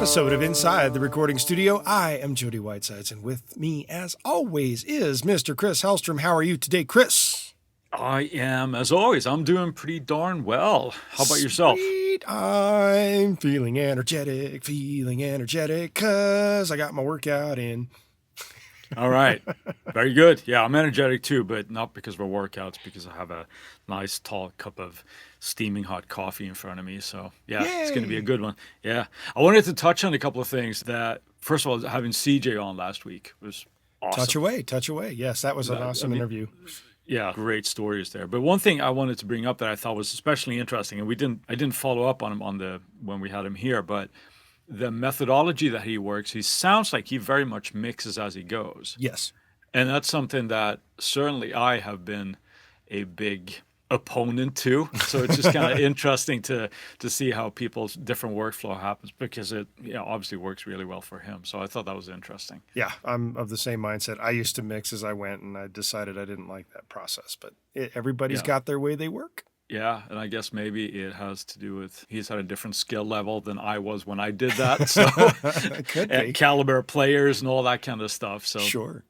episode of Inside the Recording Studio. I am Jody Whitesides, and with me, as always, is Mr. Chris Hellstrom. How are you today, Chris? I am, as always, I'm doing pretty darn well. How about yourself? Sweet. I'm feeling energetic, because I got my workout in. All right. Very good. Yeah, I'm energetic too, but not because of our workouts, because I have a nice tall cup of steaming hot coffee in front of me. So yeah, Yay. It's going to be a good one. Yeah. I wanted to touch on a couple of things that, first of all, having CJ on last week was awesome. Touch away. Yes, that was an awesome interview. Yeah, great stories there. But one thing I wanted to bring up that I thought was especially interesting, and I didn't follow up on him when we had him here, but the methodology that he works, he sounds like he very much mixes as he goes. Yes. And that's something that certainly I have been a big opponent to. So it's just kind of interesting to see how people's different workflow happens, because it obviously works really well for him. So I thought that was interesting. Yeah, I'm of the same mindset. I used to mix as I went, and I decided I didn't like that process. But everybody's got their way they work. Yeah, and I guess maybe it has to do with he's at a different skill level than I was when I did that. So and caliber players and all that kind of stuff. So sure.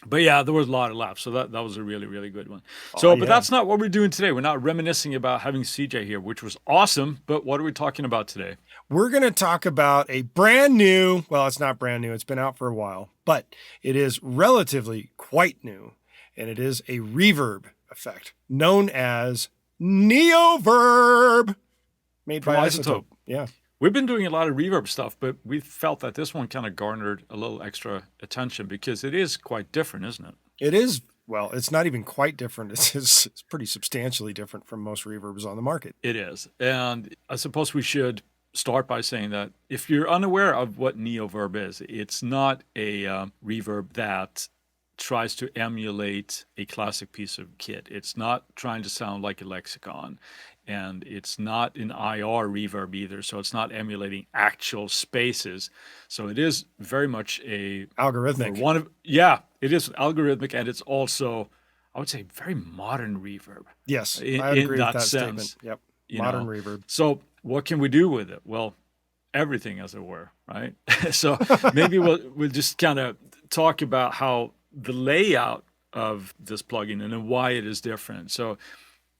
But yeah, there was a lot of laughs. So that was a really, really good one. So, but that's not what we're doing today. We're not reminiscing about having CJ here, which was awesome. But what are we talking about today? We're going to talk about a brand new, well, it's not brand new. It's been out for a while, but it is relatively quite new. And it is a reverb effect known as NeoVerb, made by iZotope. Yeah. We've been doing a lot of reverb stuff, but we felt that this one kind of garnered a little extra attention because it is quite different, isn't it? It is. Well, it's not even quite different. It's pretty substantially different from most reverbs on the market. It is. And I suppose we should start by saying that if you're unaware of what NeoVerb is, it's not a reverb that tries to emulate a classic piece of kit. It's not trying to sound like a lexicon, and it's not an IR reverb either, so it's not emulating actual spaces. So it is very much a algorithmic. It is algorithmic, and it's also, I would say, very modern reverb. Yes, I agree with that statement. Yep, modern reverb. So what can we do with it? Well, everything, as it were, right? So maybe we'll just kind of talk about how the layout of this plugin and then why it is different. So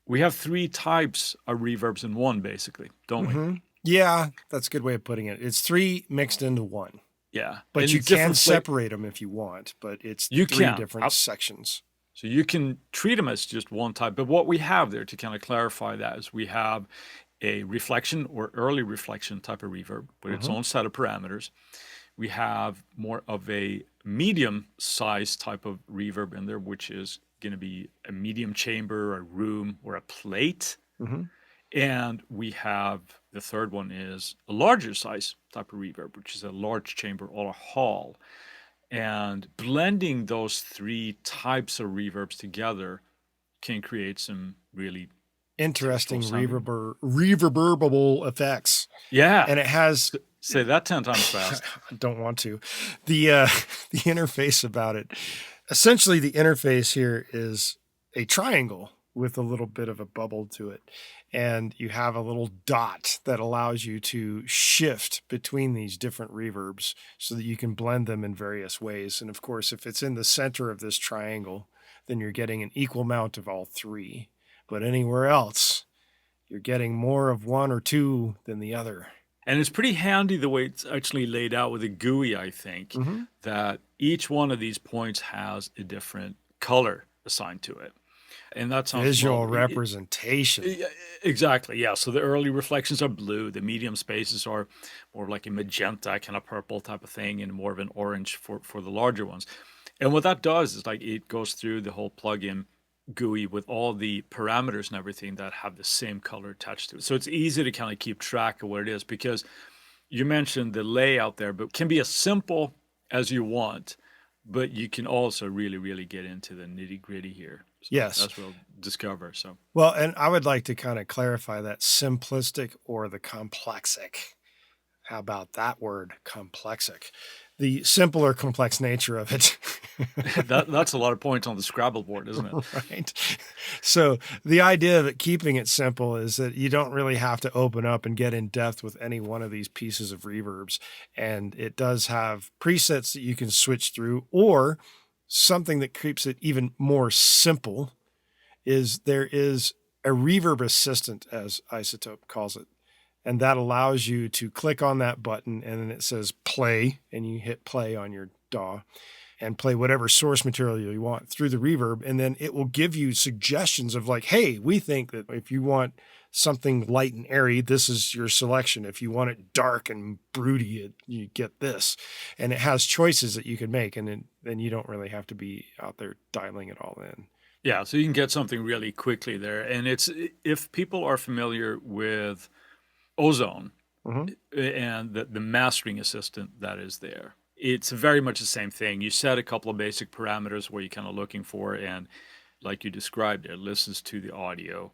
we have three types of reverbs in one, basically, don't we? Yeah, that's a good way of putting it. It's three mixed into one. Yeah. But and you can separate them if you want, but it's three different sections. So you can treat them as just one type. But what we have there to kind of clarify that is we have a reflection or early reflection type of reverb with its own set of parameters. We have more of a medium size type of reverb in there, which is going to be a medium chamber, a room, or a plate. And we have the third one is a larger size type of reverb, which is a large chamber or a hall. And blending those three types of reverbs together can create some really interesting reverberable effects. Yeah. And it has... Say that 10 times fast. I don't want to. The interface about it. Essentially, the interface here is a triangle with a little bit of a bubble to it. And you have a little dot that allows you to shift between these different reverbs so that you can blend them in various ways. And of course, if it's in the center of this triangle, then you're getting an equal amount of all three. But anywhere else, you're getting more of one or two than the other. And it's pretty handy the way it's actually laid out with a GUI, I think, that each one of these points has a different color assigned to it. And that's visual representation. Exactly, yeah. So the early reflections are blue. The medium spaces are more like a magenta, kind of purple type of thing, and more of an orange for the larger ones. And what that does is like it goes through the whole plugin GUI with all the parameters and everything that have the same color attached to it. So it's easy to kind of keep track of what it is, because you mentioned the layout there, but it can be as simple as you want, but you can also really, really get into the nitty gritty here. So yes. That's what we'll discover. So, well, and I would like to kind of clarify that simplistic or the complexic. How about that word, complexic? the simple or complex nature of it. That's a lot of points on the Scrabble board, isn't it? Right. So the idea of it keeping it simple is that you don't really have to open up and get in depth with any one of these pieces of reverbs. And it does have presets that you can switch through, or something that keeps it even more simple is there is a Reverb Assistant, as iZotope calls it. And that allows you to click on that button and then it says play, and you hit play on your DAW and play whatever source material you want through the reverb. And then it will give you suggestions of like, hey, we think that if you want something light and airy, this is your selection. If you want it dark and broody, you get this. And it has choices that you can make. And then you don't really have to be out there dialing it all in. Yeah, so you can get something really quickly there. And it's, if people are familiar with Ozone and the mastering assistant that is there, it's very much the same thing. You set a couple of basic parameters where you're kind of looking for, and like you described, it listens to the audio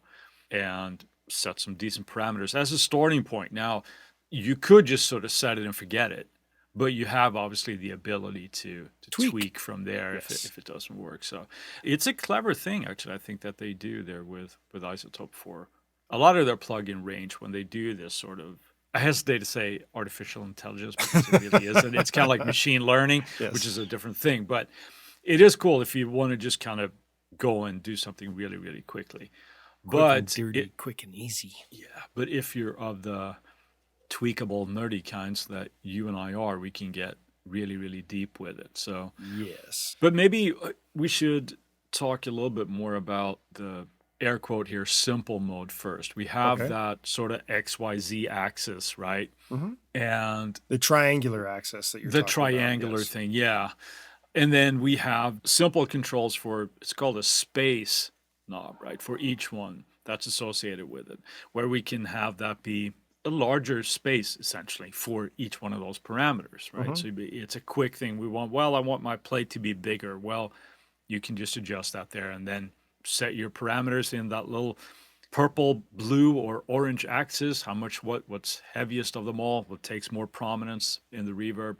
and sets some decent parameters as a starting point. Now, you could just sort of set it and forget it, but you have obviously the ability to tweak from there. Yes. if it doesn't work. So it's a clever thing, actually, I think, that they do there with iZotope for a lot of their plugin range when they do this sort of, I hesitate to say artificial intelligence because it really isn't. It's kind of like machine learning, yes, which is a different thing. But it is cool if you want to just kind of go and do something really, really quickly. Quick and dirty, quick and easy. Yeah, but if you're of the tweakable, nerdy kinds that you and I are, we can get really, really deep with it. So yes. But maybe we should talk a little bit more about the air quote here, simple mode first. We have that sort of XYZ axis, right? And the triangular axis that you're talking about. The triangular thing, yeah. And then we have simple controls for, it's called a space knob, right? For each one that's associated with it, where we can have that be a larger space, essentially, for each one of those parameters, right? So it's a quick thing. We want, well, I want my plate to be bigger. Well, you can just adjust that there and then set your parameters in that little purple, blue, or orange axis, how much, what's heaviest of them all, what takes more prominence in the reverb.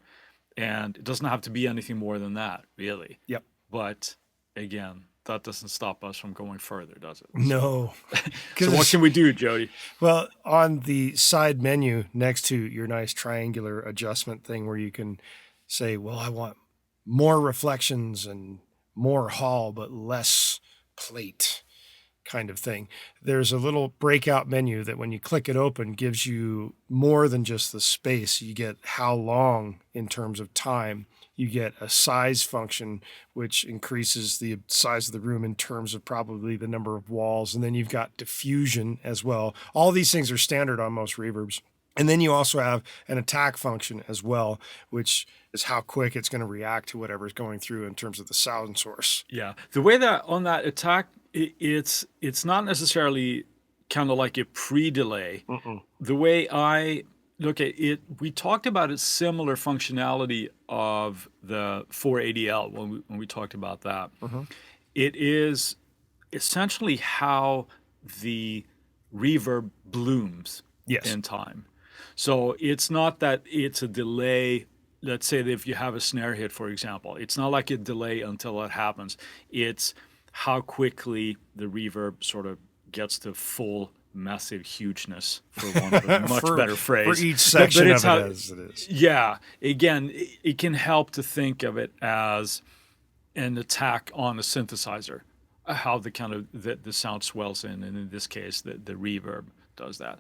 And it doesn't have to be anything more than that, really. Yep. But again, that doesn't stop us from going further, does it? No. So what can we do, Jody? Well, on the side menu next to your nice triangular adjustment thing where you can say, well, I want more reflections and more hall, but less plate kind of thing. There's a little breakout menu that when you click it open gives you more than just the space. You get how long in terms of time. You get a size function, which increases the size of the room in terms of probably the number of walls. And then you've got diffusion as well. All these things are standard on most reverbs. And then you also have an attack function as well, which is how quick it's going to react to whatever's going through in terms of the sound source. Yeah. The way that on that attack, it's not necessarily kind of like a pre-delay. The way I look at it, we talked about a similar functionality of the 480L when we talked about that. It is essentially how the reverb blooms in time. So it's not that it's a delay. Let's say that if you have a snare hit, for example, it's not like a delay until it happens. It's how quickly the reverb sort of gets to full massive hugeness, for want of a much better phrase. For each section of it as it is. Yeah. Again, it can help to think of it as an attack on a synthesizer, how the kind of the sound swells in, and in this case, the reverb does that.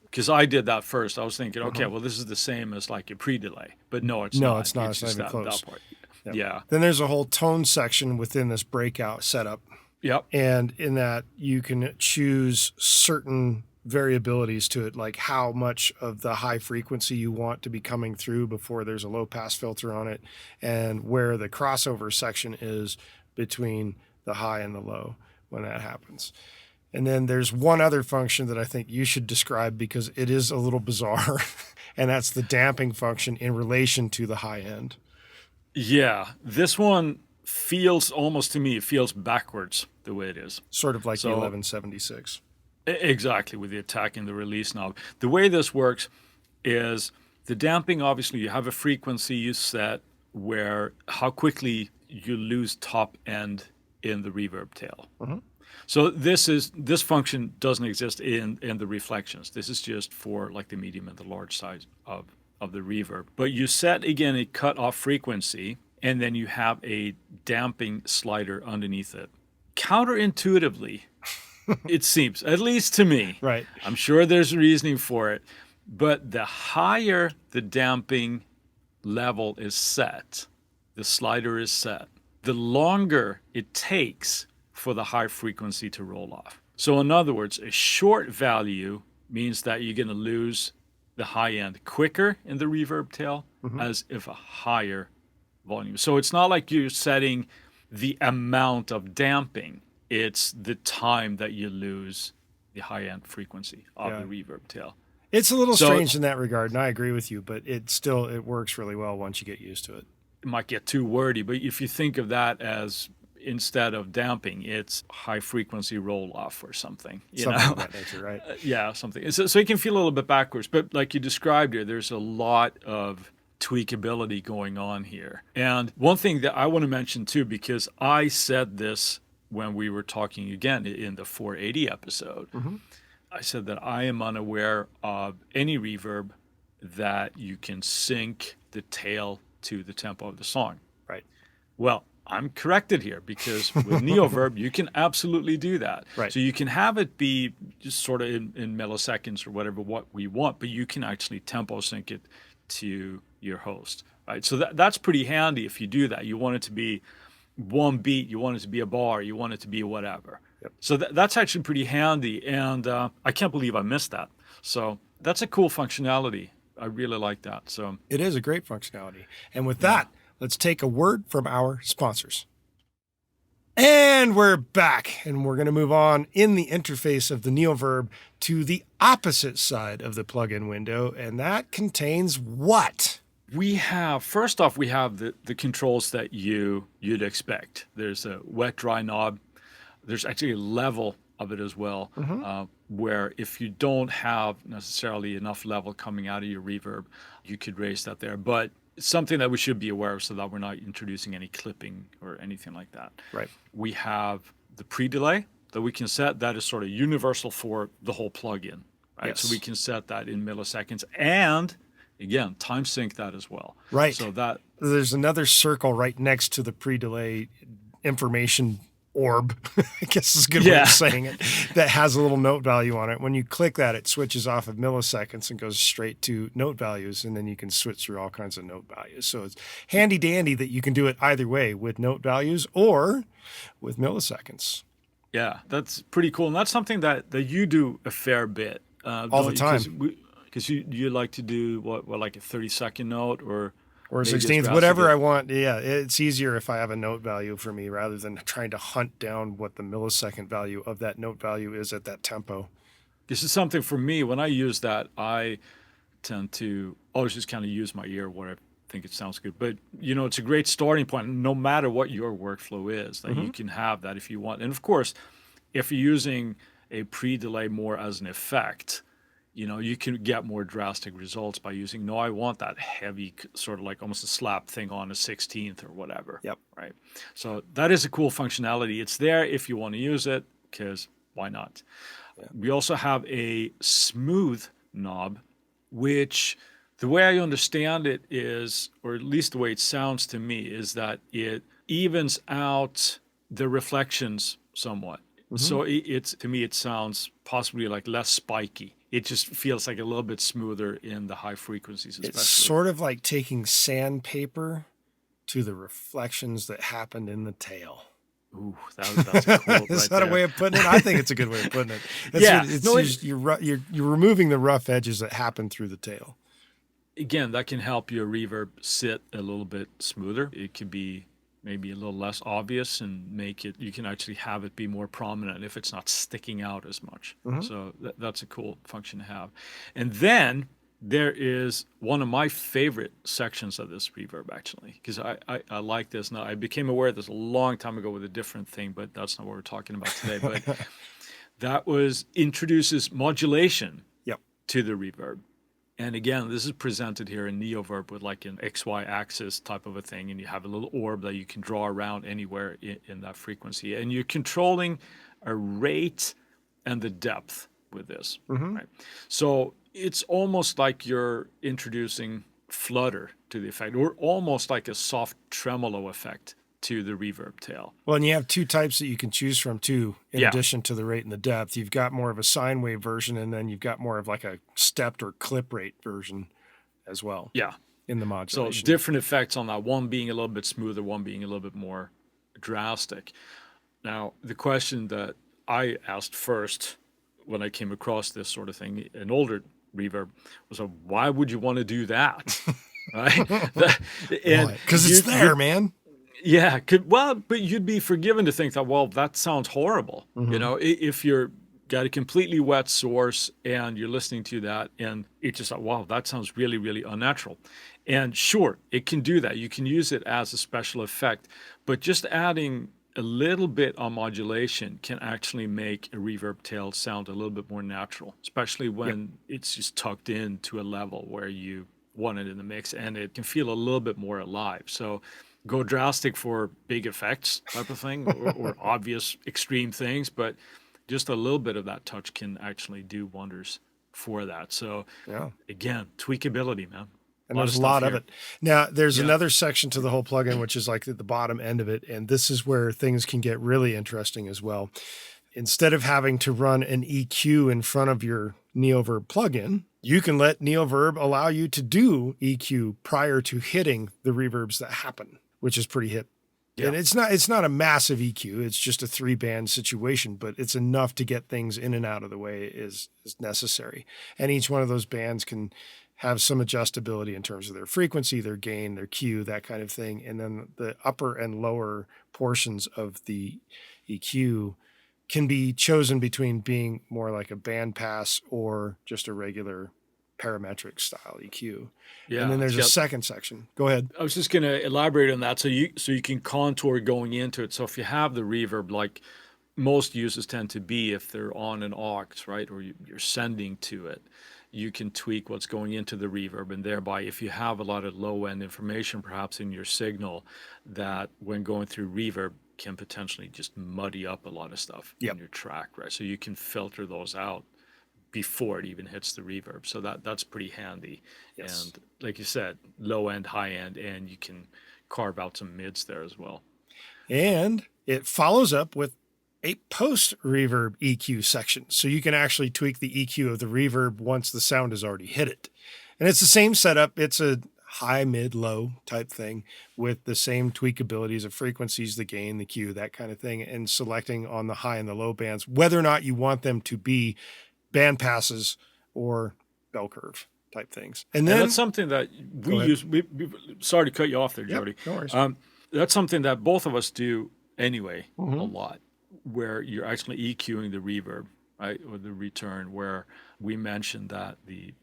Because I did that first. I was thinking, okay, well, this is the same as like a pre-delay. But no, it's not. No, it's not. It's not even close. That part. Yep. Yeah. Then there's a whole tone section within this breakout setup. Yep. And in that, you can choose certain variabilities to it, like how much of the high frequency you want to be coming through before there's a low pass filter on it, and where the crossover section is between the high and the low when that happens. And then there's one other function that I think you should describe because it is a little bizarre, and that's the damping function in relation to the high end. Yeah, this one feels almost, to me, it feels backwards the way it is. Sort of like the 1176. Exactly, with the attack and the release knob. The way this works is The damping, obviously, you have a frequency you set where how quickly you lose top end in the reverb tail. So this function doesn't exist in the reflections. This is just for like the medium and the large size of the reverb. But you set, again, a cutoff frequency, and then you have a damping slider underneath it. Counterintuitively, it seems, at least to me. Right. I'm sure there's reasoning for it. But the higher the damping level is set, the slider is set, the longer it takes for the high frequency to roll off. So in other words, a short value means that you're going to lose the high end quicker in the reverb tail as if a higher volume. So it's not like you're setting the amount of damping. It's the time that you lose the high end frequency of the reverb tail. It's a little strange in that regard, and I agree with you, but it works really well once you get used to it. It might get too wordy, but if you think of that as instead of damping, it's high frequency roll off or something. Something of that nature, right? Yeah, something. So it can feel a little bit backwards, but like you described here, there's a lot of tweakability going on here. And one thing that I want to mention too, because I said this when we were talking again in the 480 episode, I said that I am unaware of any reverb that you can sync the tail to the tempo of the song. Right. Well, I'm corrected here because with NeoVerb, you can absolutely do that. Right. So you can have it be just sort of in milliseconds or whatever what we want, but you can actually tempo sync it to your host. Right. So that's pretty handy if you do that. You want it to be one beat, you want it to be a bar, you want it to be whatever. Yep. So that's actually pretty handy, and I can't believe I missed that. So that's a cool functionality. I really like that. So it is a great functionality. And with that, let's take a word from our sponsors. And we're back, and we're going to move on in the interface of the NeoVerb to the opposite side of the plugin window, and that contains what? We have, first off, we have the controls that you'd expect. There's a wet, dry knob. There's actually a level of it as well, where if you don't have necessarily enough level coming out of your reverb, you could raise that there. But it's something that we should be aware of so that we're not introducing any clipping or anything like that. Right. We have the pre-delay that we can set. That is sort of universal for the whole plugin, right? Yes. So we can set that in milliseconds, and again, time sync that as well. Right. So that there's another circle right next to the pre-delay information orb, I guess is a good way of saying it, that has a little note value on it. When you click that, it switches off of milliseconds and goes straight to note values, and then you can switch through all kinds of note values. So it's handy dandy that you can do it either way, with note values or with milliseconds. Yeah, that's pretty cool. And that's something that you do a fair bit. All the time. Because you like to do, what, like a 30-second note or a 16th, whatever I want. Yeah, it's easier if I have a note value for me rather than trying to hunt down what the millisecond value of that note value is at that tempo. This is something for me. When I use that, I tend to always just kind of use my ear where I think it sounds good. But, it's a great starting point, no matter what your workflow is, that you can have that if you want. And, of course, if you're using a pre-delay more as an effect, you can get more drastic results by using, I want that heavy, sort of like almost a slap thing on a 16th or whatever. Yep. Right. So that is a cool functionality. It's there if you want to use it, because why not? Yeah. We also have a smooth knob, which the way I understand it is, or at least the way it sounds to me, is that it evens out the reflections somewhat. So to me, it sounds possibly like less spiky. It just feels like a little bit smoother in the high frequencies, especially. It's sort of like taking sandpaper to the reflections that happened in the tail. Ooh, that's cool. Is that a way of putting it? I think it's a good way of putting it. You're removing the rough edges that happen through the tail. Again, that can help your reverb sit a little bit smoother. It could be maybe a little less obvious and you can actually have it be more prominent if it's not sticking out as much. So that's a cool function to have. And then there is one of my favorite sections of this reverb, actually, because I like this. Now, I became aware of this a long time ago with a different thing, but that's not what we're talking about today. But introduces modulation to the reverb. And again, this is presented here in NeoVerb with like an XY axis type of a thing, and you have a little orb that you can draw around anywhere in that frequency. And you're controlling a rate and the depth with this, right? So it's almost like you're introducing flutter to the effect, or almost like a soft tremolo effect to the reverb tail. Well, and you have two types that you can choose from too, in Yeah. addition to the rate and the depth. You've got more of a sine wave version, and then you've got more of like a stepped or clip rate version as well. Yeah. In the So modulation. different effects on that, one being a little bit smoother, one being a little bit more drastic. Now, the question that I asked first when I came across this sort of thing, an older reverb, was, why would you want to do that? Right? Because it's there, man. Yeah, but you'd be forgiven to think that, well, that sounds horrible. You know, if you're got a completely wet source and you're listening to that and it's just like, wow, that sounds really, really unnatural. And sure, it can do that. You can use it as a special effect, but just adding a little bit on modulation can actually make a reverb tail sound a little bit more natural, especially when it's just tucked in to a level where you want it in the mix, and it can feel a little bit more alive. So go drastic for big effects type of thing, or obvious extreme things, but just a little bit of that touch can actually do wonders for that. So again, tweakability, man. And there's a lot of it. Now, there's Yeah. another section to the whole plugin, which is like at the bottom end of it. And this is where things can get really interesting as well. Instead of having to run an EQ in front of your NeoVerb plugin, you can let NeoVerb allow you to do EQ prior to hitting the reverbs that happen, which is pretty hip. Yeah. And it's not a massive EQ. It's just a 3-band situation, but it's enough to get things in and out of the way is necessary. And each one of those bands can have some adjustability in terms of their frequency, their gain, their Q, that kind of thing. And then the upper and lower portions of the EQ can be chosen between being more like a band pass or just a regular parametric style EQ. Yeah. And then there's a second section. Go ahead. I was just going to elaborate on that. So you can contour going into it. So if you have the reverb, like most users tend to be, if they're on an aux, right, or you're sending to it, you can tweak what's going into the reverb, and thereby, if you have a lot of low-end information perhaps in your signal, that when going through reverb can potentially just muddy up a lot of stuff in your track, right? So you can filter those out before it even hits the reverb. So that's pretty handy. Yes. And like you said, low-end, high-end, and you can carve out some mids there as well. And it follows up with a post-reverb EQ section. So you can actually tweak the EQ of the reverb once the sound has already hit it. And it's the same setup. It's a high, mid, low type thing with the same tweakabilities of frequencies, the gain, the Q, that kind of thing, and selecting on the high and the low bands, whether or not you want them to be band passes or bell curve type things. And then that's something that we use. Sorry to cut you off there, Jody. No worries. That's something that both of us do anyway, a lot, where you're actually EQing the reverb, right, or the return, where we mentioned that the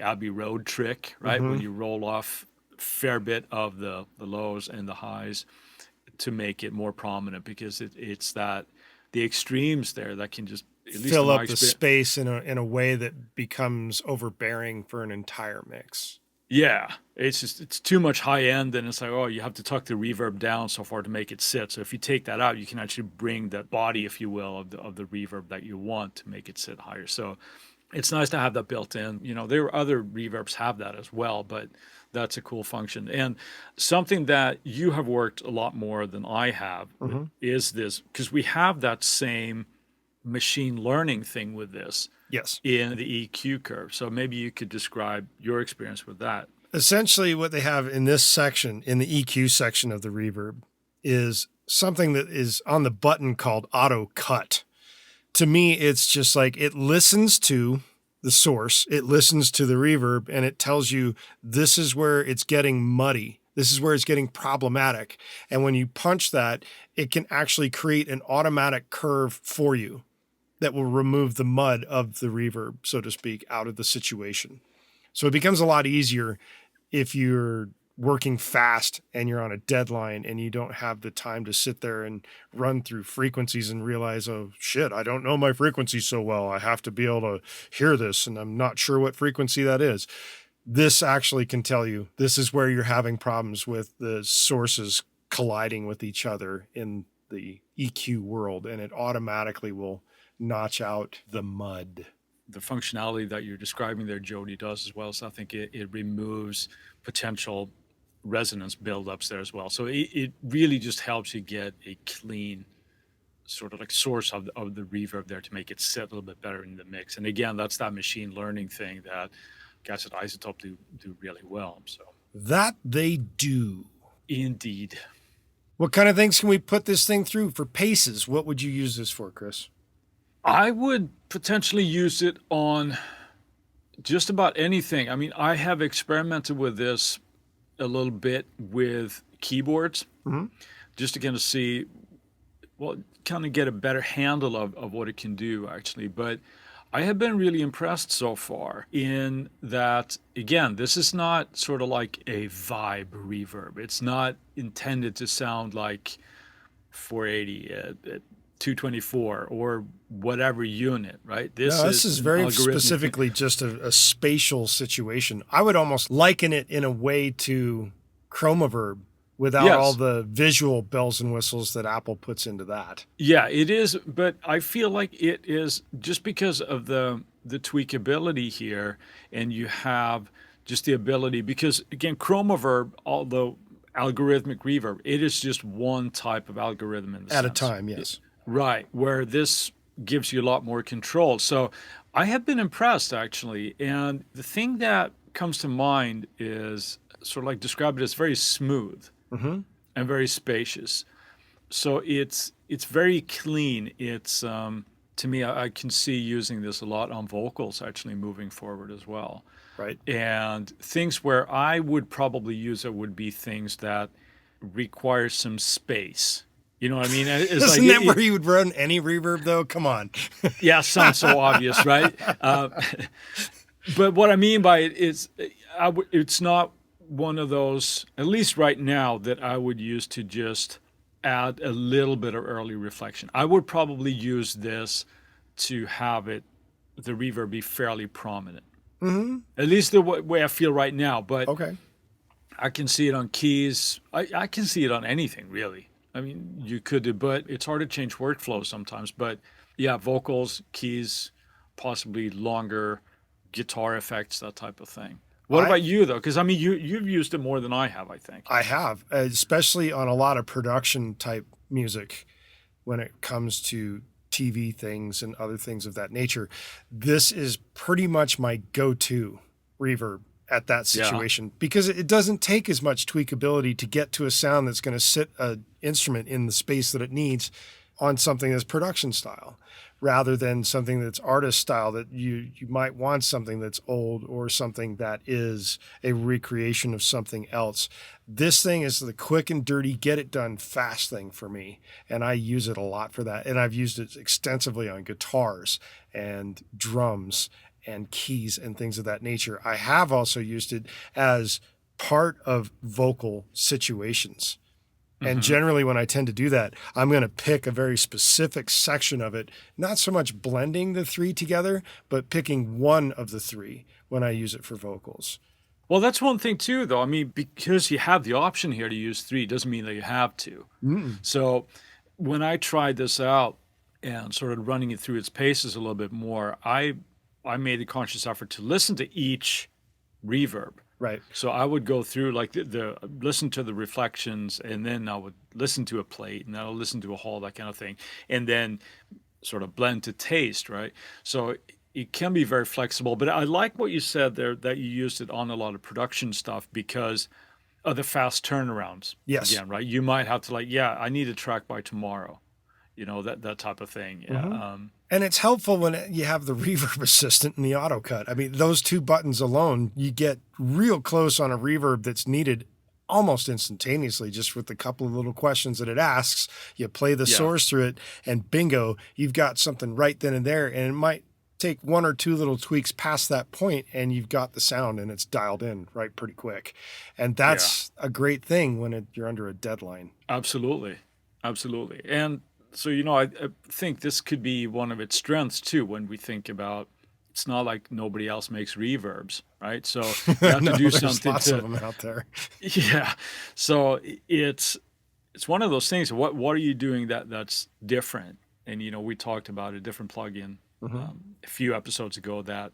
Abbey Road trick, right, when you roll off a fair bit of the lows and the highs to make it more prominent, because it's that the extremes there that can just fill up the space in a way that becomes overbearing for an entire mix. Yeah, it's too much high end, and it's like, oh, you have to tuck the reverb down so far to make it sit. So if you take that out, you can actually bring that body, if you will, of the reverb that you want to make it sit higher. So it's nice to have that built in. You know, there are other reverbs have that as well, but that's a cool function. And something that you have worked a lot more than I have is this, because we have that same machine learning thing with this. Yes. In the EQ curve. So maybe you could describe your experience with that. Essentially what they have in this section, in the EQ section of the reverb, is something that is on the button called auto cut. To me, it's just like it listens to the source, it listens to the reverb, and it tells you this is where it's getting muddy. This is where it's getting problematic. And when you punch that, it can actually create an automatic curve for you that will remove the mud of the reverb, so to speak, out of the situation. So it becomes a lot easier if you're working fast and you're on a deadline and you don't have the time to sit there and run through frequencies and realize, oh shit, I don't know my frequency so well. I have to be able to hear this and I'm not sure what frequency that is. This actually can tell you this is where you're having problems with the sources colliding with each other in the EQ world, and it automatically will notch out the mud. The functionality that you're describing there, Jody, does as well. So I think it removes potential resonance buildups there as well. So it really just helps you get a clean sort of like source of the reverb there to make it sit a little bit better in the mix. And again, that's that machine learning thing that guys at iZotope do really well. So that they do. Indeed. What kind of things can we put this thing through for paces? What would you use this for, Chris? I would potentially use it on just about anything. I mean, I have experimented with this a little bit with keyboards, just to kind of see, well, kind of get a better handle of what it can do, actually. But I have been really impressed so far in that, again, this is not sort of like a vibe reverb. It's not intended to sound like 480 at 224 or whatever unit, right? This is very specifically just a spatial situation. I would almost liken it in a way to Chromaverb without all the visual bells and whistles that Apple puts into that. Yeah, it is, but I feel like it is just because of the tweakability here, and you have just the ability, because again, Chromaverb, although algorithmic reverb, it is just one type of algorithm in the at a time, yes. Right, where this gives you a lot more control. So I have been impressed, actually. And the thing that comes to mind is sort of like describe it as very smooth and very spacious. So it's very clean. It's to me, I can see using this a lot on vocals actually moving forward as well. Right. And things where I would probably use it would be things that require some space. You know what I mean? It's Isn't that where you would run any reverb, though? Come on. Yeah, sounds so obvious, right? But what I mean by it is it's not one of those, at least right now, that I would use to just add a little bit of early reflection. I would probably use this to have the reverb be fairly prominent. At least the way I feel right now. But I can see it on keys. I can see it on anything, really. I mean, you could do, but it's hard to change workflow sometimes. But yeah, vocals, keys, possibly longer guitar effects, that type of thing. What about you, though? Because, I mean, you've used it more than I have, I think. I have, especially on a lot of production type music when it comes to TV things and other things of that nature. This is pretty much my go-to reverb at that situation because it doesn't take as much tweakability to get to a sound that's going to sit an instrument in the space that it needs on something that's production style rather than something that's artist style that you might want something that's old or something that is a recreation of something else. This thing is the quick and dirty, get it done fast thing for me. And I use it a lot for that. And I've used it extensively on guitars and drums and keys and things of that nature. I have also used it as part of vocal situations. And generally when I tend to do that, I'm going to pick a very specific section of it, not so much blending the three together, but picking one of the three when I use it for vocals. Well, that's one thing too, though. I mean, because you have the option here to use three, doesn't mean that you have to. So when I tried this out and started running it through its paces a little bit more, I made a conscious effort to listen to each reverb. Right. So I would go through like the listen to the reflections, and then I would listen to a plate, and I'll listen to a hall, that kind of thing, and then sort of blend to taste, right? So it can be very flexible. But I like what you said there, that you used it on a lot of production stuff because of the fast turnarounds. Yes. Again, right? You might have to I need a track by tomorrow. You know, that type of thing. Yeah. And it's helpful when you have the Reverb Assistant and the auto cut. I mean, those two buttons alone, you get real close on a reverb that's needed almost instantaneously, just with a couple of little questions that it asks. You play the source through it, and bingo, you've got something right then and there. And it might take one or two little tweaks past that point and you've got the sound and it's dialed in right pretty quick. And that's a great thing when you're under a deadline. Absolutely. Absolutely. And so, I think this could be one of its strengths too, when we think about, it's not like nobody else makes reverbs, right? So you have to do something lots of them out there. Yeah. So it's one of those things. What are you doing that's different? And, we talked about a different plugin a few episodes ago that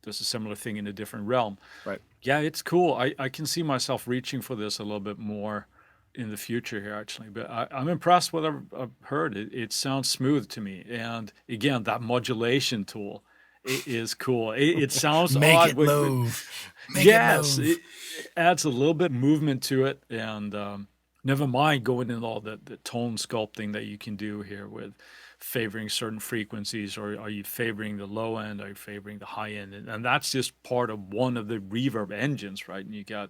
does a similar thing in a different realm. Right. Yeah, it's cool. I can see myself reaching for this a little bit more in the future here, actually. But I'm impressed with what I've heard. It sounds smooth to me. And again, that modulation tool is cool. It sounds Make odd. It move. Yes, it adds a little bit movement to it. And never mind going into all the tone sculpting that you can do here with favoring certain frequencies, or are you favoring the low end, are you favoring the high end? And that's just part of one of the reverb engines, right? And you got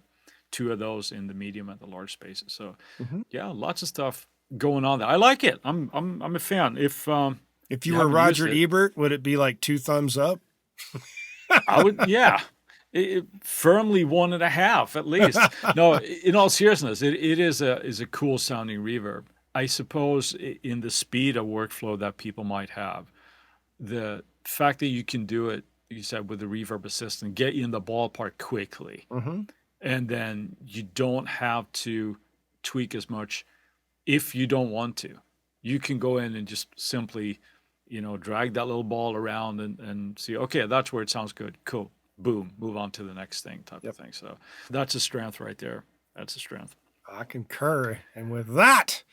two of those in the medium and the large spaces. So yeah, lots of stuff going on there. I like it. I'm a fan. If you were Roger Ebert, would it be like 2 thumbs up? I would, yeah. Firmly 1.5 at least. No, in all seriousness, it is a cool sounding reverb. I suppose in the speed of workflow that people might have, the fact that you can do it, you said, with the Reverb Assistant, get you in the ballpark quickly, and then you don't have to tweak as much if you don't want to. You can go in and just simply, drag that little ball around and see, okay, that's where it sounds good. Cool. Boom. Move on to the next thing type of thing. So that's a strength right there. That's a strength. I concur. And with that,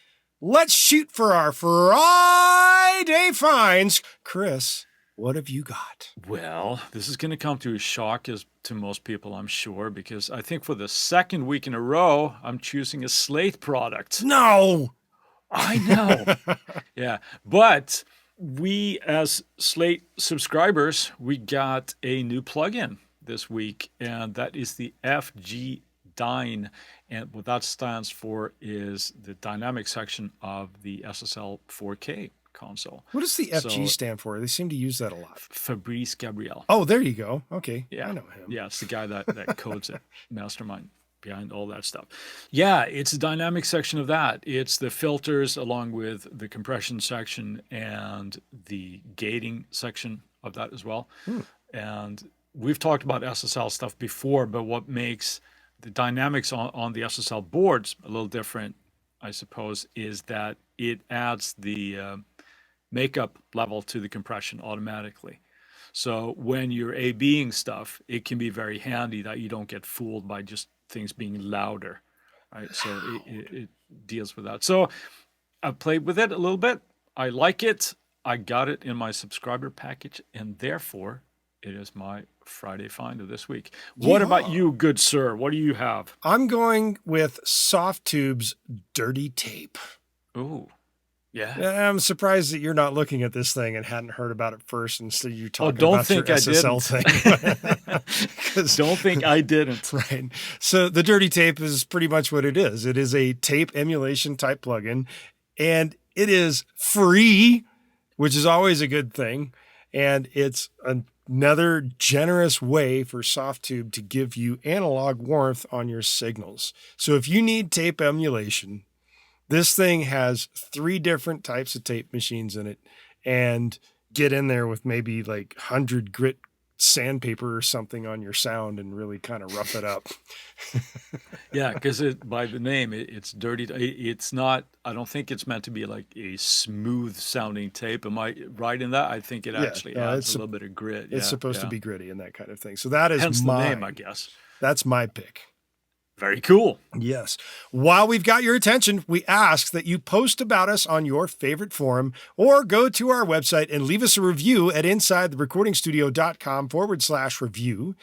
let's shoot for our Friday finds. Chris, what have you got? Well, this is going to come to a shock to most people, I'm sure, because I think for the second week in a row, I'm choosing a Slate product. No! I know. Yeah. But we, as Slate subscribers, we got a new plugin this week, and that is the FG Dyne. And what that stands for is the dynamic section of the SSL 4K console. What does the FG stand for? They seem to use that a lot. Fabrice Gabriel. Oh, there you go. Okay. Yeah. I know him. Yeah, it's the guy that codes it, mastermind behind all that stuff. Yeah, it's a dynamic section of that. It's the filters along with the compression section and the gating section of that as well. And we've talked about SSL stuff before, but what makes the dynamics on the SSL boards a little different, I suppose, is that it adds the makeup level to the compression automatically. So when you're A/Bing stuff, it can be very handy that you don't get fooled by just things being louder, right? So it deals with that. So I've played with it a little bit. I like it. I got it in my subscriber package, and therefore it is my Friday find of this week. What about you, good sir? What do you have? I'm going with Softtube's Dirty Tape. Ooh. Yeah. I'm surprised that you're not looking at this thing and hadn't heard about it first. Instead, you're talking don't about think your I SSL thing. Don't think I didn't. Right. So the Dirty Tape is pretty much what it is. It is a tape emulation type plugin, and it is free, which is always a good thing. And it's another generous way for Softtube to give you analog warmth on your signals. So if you need tape emulation, this thing has 3 different types of tape machines in it, and get in there with maybe like 100 grit sandpaper or something on your sound and really kind of rough it up. Yeah, because by the name, it's dirty. It's not, I don't think it's meant to be like a smooth sounding tape. Am I right in that? I think it actually adds a little bit of grit. It's supposed to be gritty and that kind of thing. So that is hence the name, I guess. That's my pick. Very cool. Yes. While we've got your attention, we ask that you post about us on your favorite forum or go to our website and leave us a review at insidetherecordingstudio.com/review.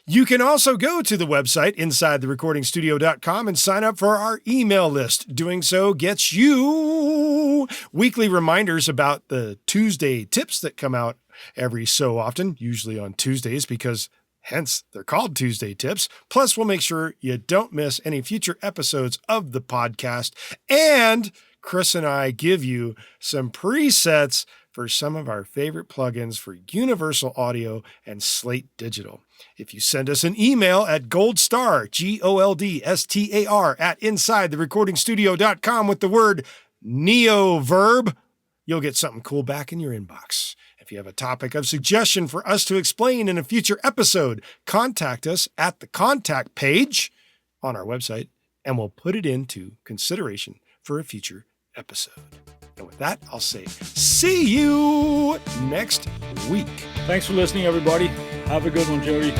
You can also go to the website insidetherecordingstudio.com and sign up for our email list. Doing so gets you weekly reminders about the Tuesday tips that come out every so often, usually on Tuesdays, because hence, they're called Tuesday Tips. Plus, we'll make sure you don't miss any future episodes of the podcast. And Chris and I give you some presets for some of our favorite plugins for Universal Audio and Slate Digital. If you send us an email at goldstar, GOLDSTAR, at InsideTheRecordingStudio.com with the word NeoVerb, you'll get something cool back in your inbox. If you have a topic of suggestion for us to explain in a future episode, contact us at the contact page on our website, and we'll put it into consideration for a future episode. And with that, I'll say, see you next week. Thanks for listening, everybody. Have a good one, Jody.